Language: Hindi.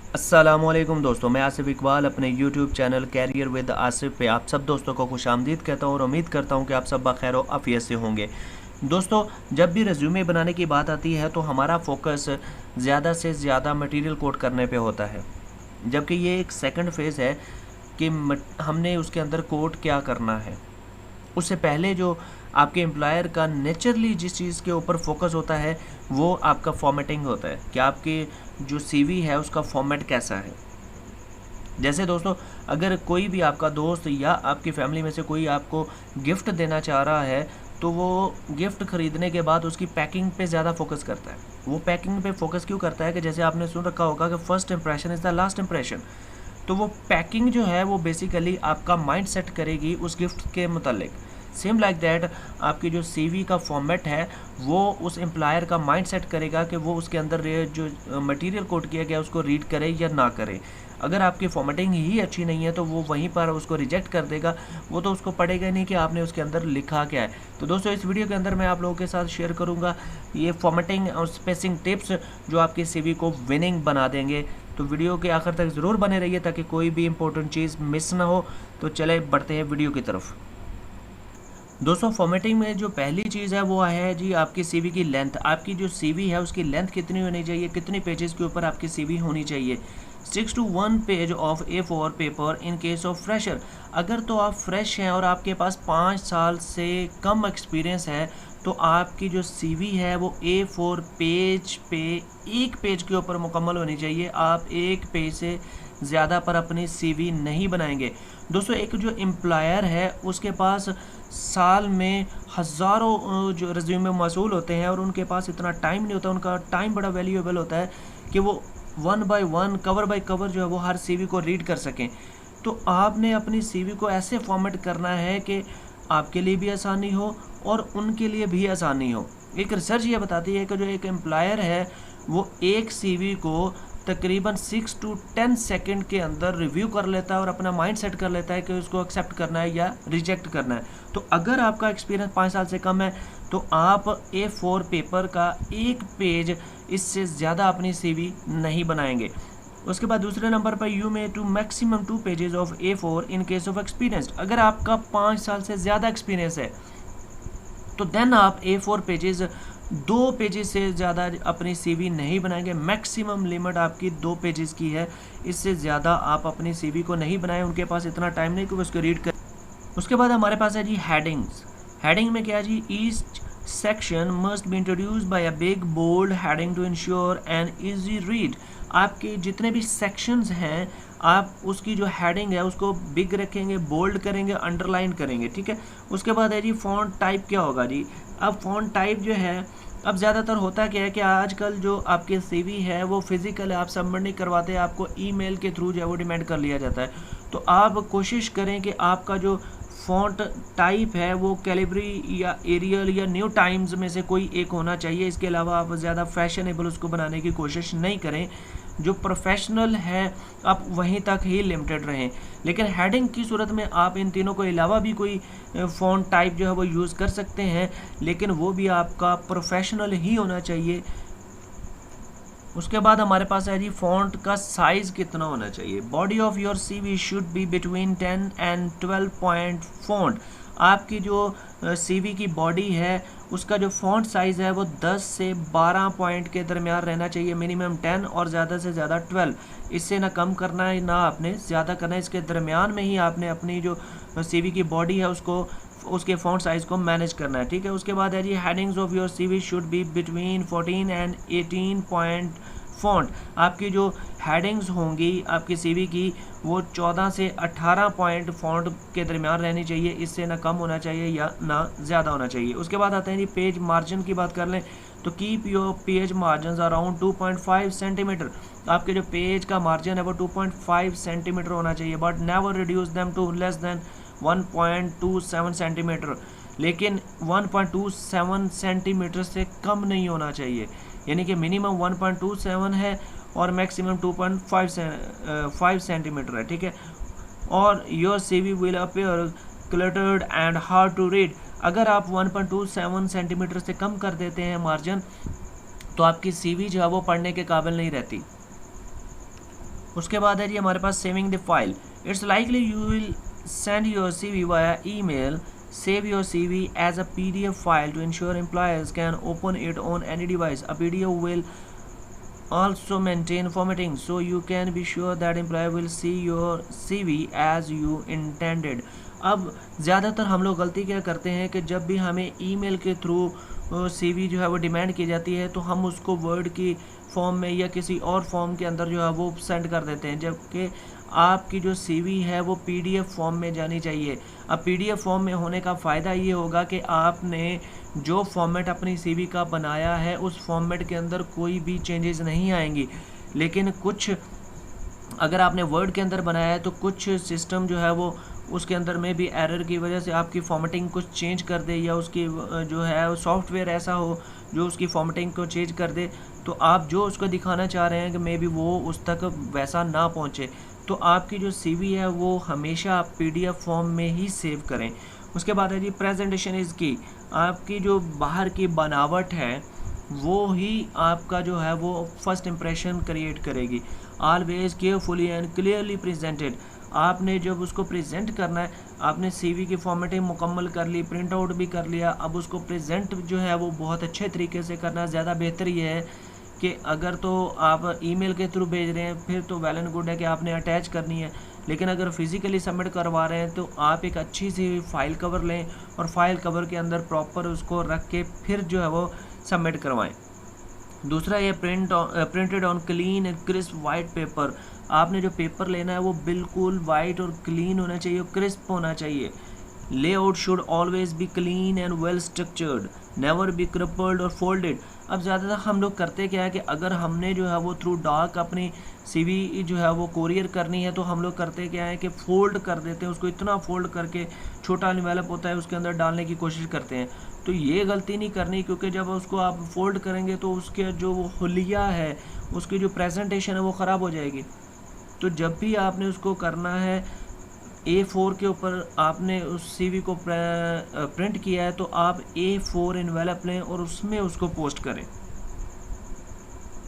अस्सलामुअलैकुम दोस्तों, मैं आसिफ इकबाल अपने YouTube channel career with Asif पे आप सब दोस्तों को खुशामदीद कहता हूँ और उम्मीद करता हूँ कि आप सब बखैर व आफियत से होंगे। दोस्तों, जब भी रिज्यूमे बनाने की बात आती है तो हमारा फोकस ज़्यादा से ज़्यादा मटेरियल कोड करने पे होता है, जबकि ये एक सेकंड फेज़ है कि हमने उसके अंदर कोड क्या करना है। उससे पहले जो आपके एम्प्लॉयर का नेचुरली जिस चीज़ के ऊपर फोकस होता है वो आपका फॉर्मेटिंग होता है कि आपके जो सीवी है उसका फॉर्मेट कैसा है। जैसे दोस्तों, अगर कोई भी आपका दोस्त या आपकी फैमिली में से कोई आपको गिफ्ट देना चाह रहा है तो वो गिफ्ट ख़रीदने के बाद उसकी पैकिंग पे ज़्यादा फोकस करता है। वो पैकिंग पे फोकस क्यों करता है कि जैसे आपने सुन रखा होगा कि first impression is the last impression. तो वो पैकिंग जो है वो बेसिकली आपका माइंड सेट करेगी उस गिफ्ट के मुतालिक। सेम लाइक दैट आपकी जो सीवी का फॉर्मेट है वो उस एम्प्लॉयर का माइंड सेट करेगा कि वो उसके अंदर जो मटेरियल कोड किया गया उसको रीड करे या ना करे। अगर आपकी फॉर्मेटिंग ही अच्छी नहीं है तो वो वहीं पर उसको रिजेक्ट कर देगा, वो तो उसको पढ़ेगा नहीं कि आपने उसके अंदर लिखा क्या है। तो दोस्तों, इस वीडियो के अंदर मैं आप लोगों के साथ शेयर करूंगा ये फॉर्मेटिंग और स्पेसिंग टिप्स जो आपकी सीवी को विनिंग बना देंगे। तो वीडियो के आखिर तक ज़रूर बने रहिए ताकि कोई भी इंपॉर्टेंट चीज़ मिस ना हो। तो चले बढ़ते हैं वीडियो की तरफ। दोस्तों, फॉर्मेटिंग में जो पहली चीज़ है वो है जी आपकी सीवी की लेंथ। आपकी जो सीवी है उसकी लेंथ कितनी होनी चाहिए, कितनी पेजेस के ऊपर आपकी सीवी होनी चाहिए। 6 to 1 page of A4 paper in case of fresher. अगर तो आप फ्रेश हैं और आपके पास 5 साल से कम एक्सपीरियंस है तो आपकी जो सीवी है वो A4 पेज पे एक पेज के ऊपर मुकम्मल होनी चाहिए। आप एक पेज से ज़्यादा पर अपनी सीवी नहीं बनाएंगे। दोस्तों, एक जो एम्प्लॉयर है उसके पास साल में हज़ारों जो रिज्यूमे मौसूल होते हैं और उनके पास इतना टाइम नहीं होता। उनका टाइम बड़ा वैल्यूएबल होता है कि वो one by one cover by cover जो है वो हर सीवी को रीड कर सकें। तो आपने अपनी सीवी को ऐसे फॉर्मेट करना है कि आपके लिए भी आसानी हो और उनके लिए भी आसानी हो। एक रिसर्च ये बताती है कि जो एक एम्प्लॉयर है वो एक सीवी को तकरीबन 6 to 10 सेकंड के अंदर रिव्यू कर लेता है और अपना माइंड सेट कर लेता है कि उसको एक्सेप्ट करना है या रिजेक्ट करना है। तो अगर आपका एक्सपीरियंस 5 साल से कम है तो आप A4 पेपर का एक पेज इससे ज़्यादा अपनी सीवी नहीं बनाएंगे। उसके बाद दूसरे नंबर पर you may to maximum 2 pages of A4 in case of experience. अगर आपका 5 साल से ज़्यादा एक्सपीरियंस है तो देन आप A4 पेजेस 2 पेजेस से ज़्यादा अपनी सीवी नहीं बनाएंगे। मैक्सिमम लिमिट आपकी 2 पेजेस की है, इससे ज़्यादा आप अपनी सीवी को नहीं बनाएं। उनके पास इतना टाइम नहीं कि वो उसको रीड कर। उसके बाद हमारे पास है जी हेडिंग्स। हेडिंग में क्या जी, each section must be introduce by a big bold heading to ensure an easy read. आपके जितने भी सेक्शंस हैं आप उसकी जो हेडिंग है उसको बिग रखेंगे, बोल्ड करेंगे, अंडरलाइन करेंगे, ठीक है। उसके बाद है जी फॉन्ट टाइप क्या होगा जी। अब फॉन्ट टाइप जो है, अब ज़्यादातर होता क्या है कि आजकल जो आपके सीवी है वो फिज़िकल आप सबमिट नहीं करवाते, आपको ईमेल के थ्रू जो है वो डिमांड कर लिया जाता है। तो आप कोशिश करें कि आपका जो फ़ॉन्ट टाइप है वो कैलिब्री या एरियल या न्यू टाइम्स में से कोई एक होना चाहिए। इसके अलावा आप ज़्यादा फैशनेबल उसको बनाने की कोशिश नहीं करें। जो प्रोफेशनल है आप वहीं तक ही लिमिटेड रहें। लेकिन हेडिंग की सूरत में आप इन तीनों के अलावा भी कोई फ़ॉन्ट टाइप जो है वो यूज़ कर सकते हैं, लेकिन वो भी आपका प्रोफेशनल ही होना चाहिए। उसके बाद हमारे पास है जी फॉन्ट का साइज़ कितना होना चाहिए। Body of your CV should be between 10 and 12 point font. आपकी जो सीवी की बॉडी है उसका जो फॉन्ट साइज़ है वो 10 से 12 पॉइंट के दरमियान रहना चाहिए। मिनिमम 10 और ज़्यादा से ज़्यादा 12। इससे ना कम करना है ना आपने ज़्यादा करना है, इसके दरमियान में ही आपने अपनी जो सीवी की बॉडी है उसको उसके फॉन्ट साइज़ को मैनेज करना है, ठीक है। उसके बाद है जी headings of your CV should be between 14 and 18 point font. आपकी जो हेडिंग्स होंगी आपकी सीवी की वो 14 से 18 पॉइंट फॉन्ट के दरमियान रहनी चाहिए, इससे ना कम होना चाहिए या ना ज़्यादा होना चाहिए। उसके बाद आते हैं जी पेज मार्जिन की बात कर लें तो keep your page margin around 2.5 centimetre. आपके जो पेज का मार्जिन है वो 2.5 सेंटीमीटर होना चाहिए, but never reduce them to less than 1.27 centimetre. लेकिन 1.27 सेंटीमीटर से कम नहीं होना चाहिए, यानी कि मिनिमम 1.27 है और मैक्सिमम 2.5 सेंटीमीटर है, ठीक है। और your CV will appear cluttered and hard to read. अगर आप 1.27 सेंटीमीटर से कम कर देते हैं मार्जिन तो आपकी सीवी जो है वो पढ़ने के काबिल नहीं रहती। उसके बाद है जी हमारे पास saving the file. It's likely you will send your CV via email. Save your CV as a PDF file to ensure employers can open it on any device. A PDF will also maintain formatting so you can be sure that employer will see your CV as you intended. अब ज़्यादातर हम लोग गलती क्या करते हैं कि जब भी हमें ईमेल के थ्रू CV जो है वो डिमांड की जाती है तो हम उसको वर्ड की फॉर्म में या किसी और फॉर्म के अंदर जो है वो सेंड कर देते हैं, जबकि आपकी जो CV है वो PDF फॉर्म में जानी चाहिए। अब PDF फॉर्म में होने का फ़ायदा ये होगा कि आपने जो फॉर्मेट अपनी CV का बनाया है उस फॉर्मेट के अंदर कोई भी चेंजेस नहीं आएंगी। लेकिन कुछ अगर आपने वर्ड के अंदर बनाया है तो कुछ सिस्टम जो है वो उसके अंदर में भी एरर की वजह से आपकी फॉर्मेटिंग कुछ चेंज कर दे, या उसकी जो है सॉफ्टवेयर ऐसा हो जो उसकी फॉर्मेटिंग को चेंज कर दे, तो आप जो उसको दिखाना चाह रहे हैं कि मे बी वो उस तक वैसा ना पहुँचे। तो आपकी जो CV है वो हमेशा आप PDF फॉर्म में ही सेव करें। उसके बाद है जी प्रेजेंटेशन इज़ की। आपकी जो बाहर की बनावट है वो ही आपका जो है वो फर्स्ट इम्प्रेशन क्रिएट करेगी। Always carefully and clearly presented. आपने जब उसको प्रेजेंट करना है, आपने CV की फॉर्मेटिंग मुकम्मल कर ली, प्रिंट आउट भी कर लिया, अब उसको प्रेजेंट जो है वो बहुत अच्छे तरीके से करना ज़्यादा बेहतर ये है कि अगर तो आप ईमेल के थ्रू भेज रहे हैं फिर तो वेल एंड गुड है कि आपने अटैच करनी है, लेकिन अगर फिज़िकली सबमिट करवा रहे हैं तो आप एक अच्छी सी फाइल कवर लें और फाइल कवर के अंदर प्रॉपर उसको रख के फिर जो है वो सबमिट करवाएं। दूसरा ये printed on clean and crisp white paper. आपने जो पेपर लेना है वो बिल्कुल वाइट और क्लीन होना चाहिए, क्रिस्प होना चाहिए। Layout should always be clean and well structured, never be crumpled और फोल्डेड। अब ज़्यादातर हम लोग करते क्या है कि अगर हमने जो है वो थ्रू डाक अपनी CV जो है वो कोरियर करनी है तो हम लोग करते क्या है कि फ़ोल्ड कर देते हैं उसको, इतना फ़ोल्ड करके छोटा एनवेलप होता है उसके अंदर डालने की कोशिश करते हैं। तो ये गलती नहीं करनी, क्योंकि जब उसको आप फोल्ड करेंगे तो उसके जो वो हुलिया है, उसकी जो प्रेजेंटेशन है वो ख़राब हो जाएगी। तो जब भी आपने उसको करना है A4 के ऊपर आपने उस CV को प्रिंट किया है तो आप A4 एनवेलप लें और उसमें उसको पोस्ट करें।